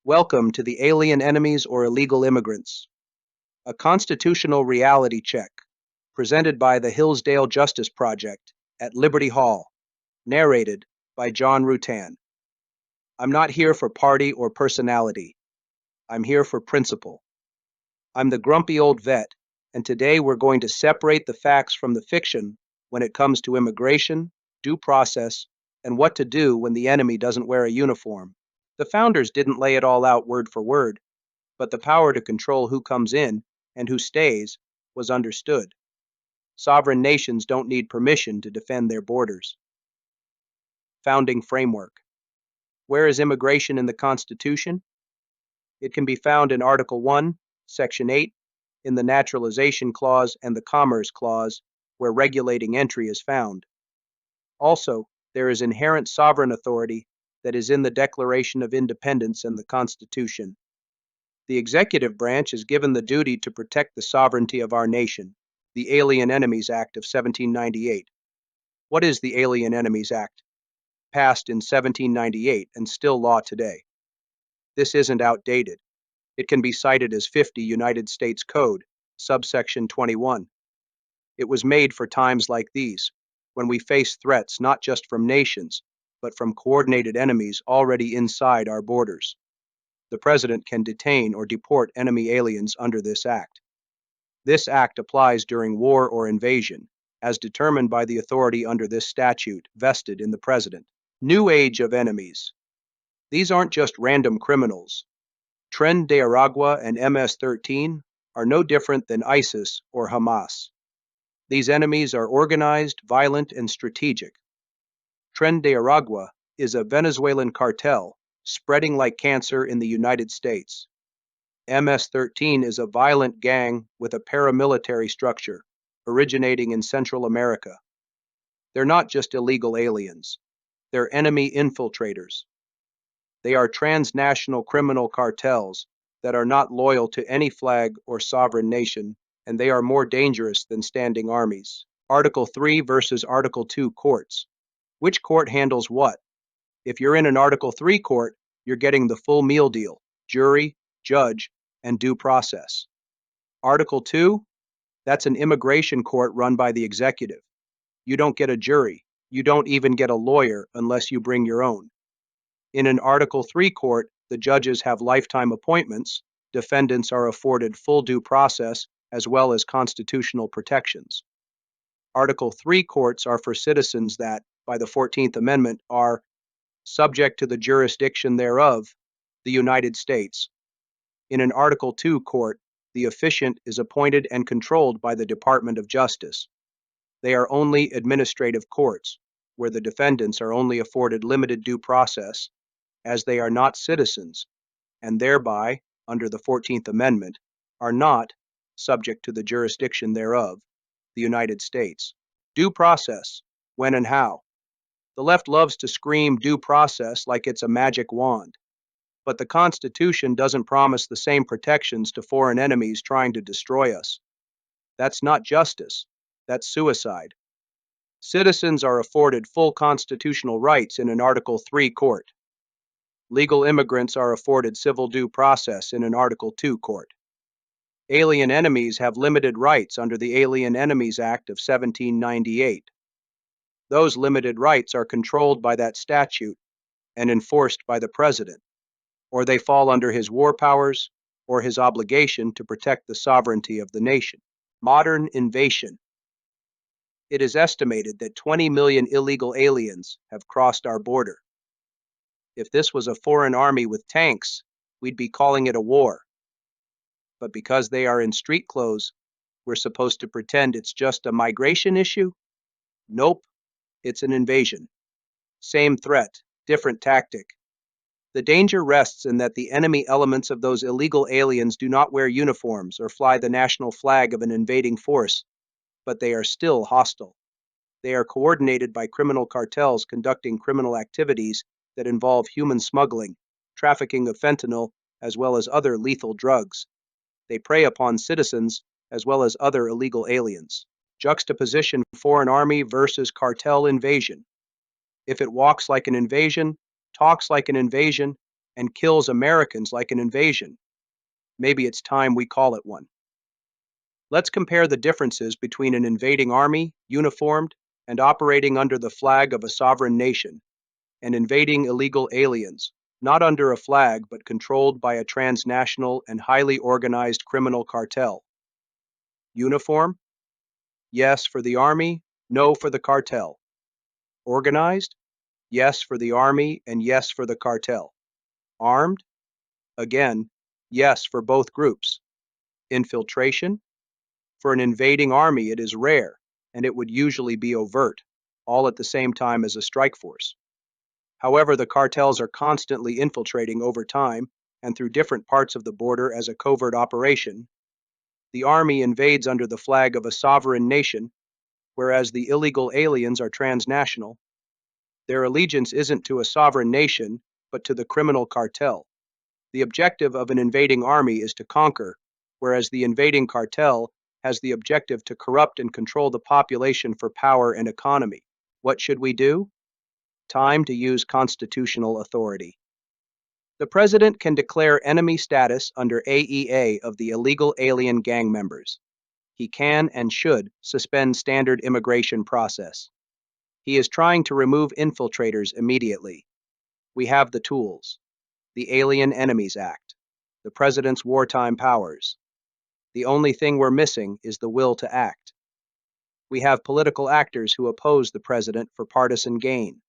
Welcome to the Alien Enemies or Illegal Immigrants, a constitutional reality check presented by the Hillsdale Justice Project at Liberty Hall, narrated by John Rutan. I'm not here for party or personality. I'm here for principle. I'm the grumpy old vet, and today we're going to separate the facts from the fiction when it comes to immigration, due process, and what to do when the enemy doesn't wear a uniform. The founders didn't lay it all out word for word, but the power to control who comes in and who stays was understood. Sovereign nations don't need permission to defend their borders. Founding framework. Where is immigration in the Constitution? It can be found in Article 1, Section 8, in the Naturalization Clause and the Commerce Clause, where regulating entry is found. Also, there is inherent sovereign authority that is in the Declaration of Independence and the Constitution. The executive branch is given the duty to protect the sovereignty of our nation, the Alien Enemies Act of 1798. What is the Alien Enemies Act? Passed in 1798 and still law today. This isn't outdated. It can be cited as 50 United States Code, subsection 21. It was made for times like these, when we face threats not just from nations, but from coordinated enemies already inside our borders. The President can detain or deport enemy aliens under this act. This act applies during war or invasion, as determined by the authority under this statute vested in the President. New Age of Enemies. These aren't just random criminals. Tren de Aragua and MS-13 are no different than ISIS or Hamas. These enemies are organized, violent, and strategic. Tren de Aragua is a Venezuelan cartel spreading like cancer in the United States. MS-13 is a violent gang with a paramilitary structure originating in Central America. They're not just illegal aliens. They're enemy infiltrators. They are transnational criminal cartels that are not loyal to any flag or sovereign nation, and they are more dangerous than standing armies. Article 3 versus Article 2 courts. Which court handles what? If you're in an Article 3 court, you're getting the full meal deal, jury, judge, and due process. Article 2, that's an immigration court run by the executive. You don't get a jury. You don't even get a lawyer unless you bring your own. In an Article 3 court, the judges have lifetime appointments, defendants are afforded full due process, as well as constitutional protections. Article 3 courts are for citizens that, by the 14th Amendment, are subject to the jurisdiction thereof, the United States. In an Article 2 court, the officiant is appointed and controlled by the Department of Justice. They are only administrative courts, where the defendants are only afforded limited due process, as they are not citizens, and thereby, under the 14th Amendment, are not subject to the jurisdiction thereof, the United States. Due process, when and how. The left loves to scream due process like it's a magic wand. But the Constitution doesn't promise the same protections to foreign enemies trying to destroy us. That's not justice. That's suicide. Citizens are afforded full constitutional rights in an Article 3 court. Legal immigrants are afforded civil due process in an Article 2 court. Alien enemies have limited rights under the Alien Enemies Act of 1798. Those limited rights are controlled by that statute and enforced by the President, or they fall under his war powers or his obligation to protect the sovereignty of the nation. Modern invasion. It is estimated that 20 million illegal aliens have crossed our border. If this was a foreign army with tanks, we'd be calling it a war. But because they are in street clothes, we're supposed to pretend it's just a migration issue? Nope, it's an invasion. Same threat, different tactic. The danger rests in that the enemy elements of those illegal aliens do not wear uniforms or fly the national flag of an invading force, but they are still hostile. They are coordinated by criminal cartels conducting criminal activities that involve human smuggling, trafficking of fentanyl, as well as other lethal drugs. They prey upon citizens as well as other illegal aliens. Juxtaposition foreign army versus cartel invasion. If it walks like an invasion, talks like an invasion, and kills Americans like an invasion. Maybe it's time we call it one. Let's compare the differences between an invading army, uniformed, and operating under the flag of a sovereign nation, and invading illegal aliens, not under a flag but controlled by a transnational and highly organized criminal cartel. Uniform? Yes for the army, no for the cartel. Organized? Yes for the army and yes for the cartel. Armed? Again, yes for both groups. Infiltration? For an invading army, it is rare, and it would usually be overt, all at the same time as a strike force. However, the cartels are constantly infiltrating over time and through different parts of the border as a covert operation. The army invades under the flag of a sovereign nation, whereas the illegal aliens are transnational. Their allegiance isn't to a sovereign nation, but to the criminal cartel. The objective of an invading army is to conquer, whereas the invading cartel has the objective to corrupt and control the population for power and economy. What should we do? Time to use constitutional authority. The president can declare enemy status under AEA of the illegal alien gang members. He can and should suspend standard immigration process. He is trying to remove infiltrators immediately. We have the tools. The Alien Enemies Act, the president's wartime powers. The only thing we're missing is the will to act. We have political actors who oppose the president for partisan gain,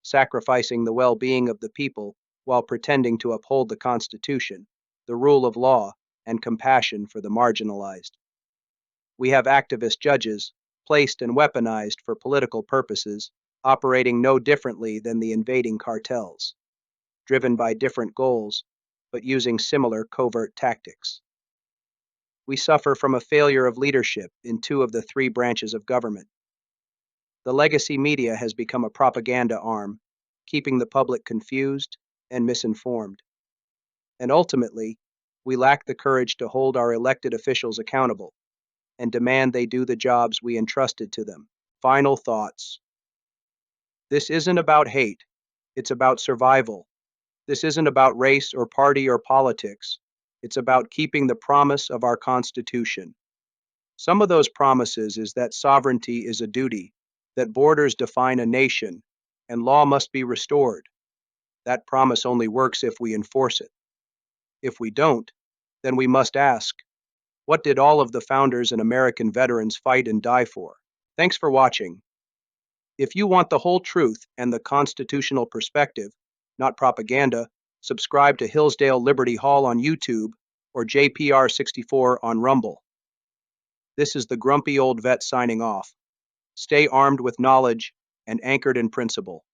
sacrificing the well-being of the people while pretending to uphold the Constitution, the rule of law, and compassion for the marginalized. We have activist judges, placed and weaponized for political purposes, operating no differently than the invading cartels, driven by different goals, but using similar covert tactics. We suffer from a failure of leadership in two of the three branches of government. The legacy media has become a propaganda arm, keeping the public confused and misinformed. And ultimately, we lack the courage to hold our elected officials accountable and demand they do the jobs we entrusted to them. Final thoughts. This isn't about hate, it's about survival. This isn't about race or party or politics. It's about keeping the promise of our Constitution. Some of those promises is that sovereignty is a duty, that borders define a nation, and law must be restored. That promise only works if we enforce it. If we don't, then we must ask, what did all of the founders and American veterans fight and die for? Thanks for watching. If you want the whole truth and the constitutional perspective, not propaganda, subscribe to Hillsdale Liberty Hall on YouTube or JPR64 on Rumble. This is the grumpy old vet signing off. Stay armed with knowledge and anchored in principle.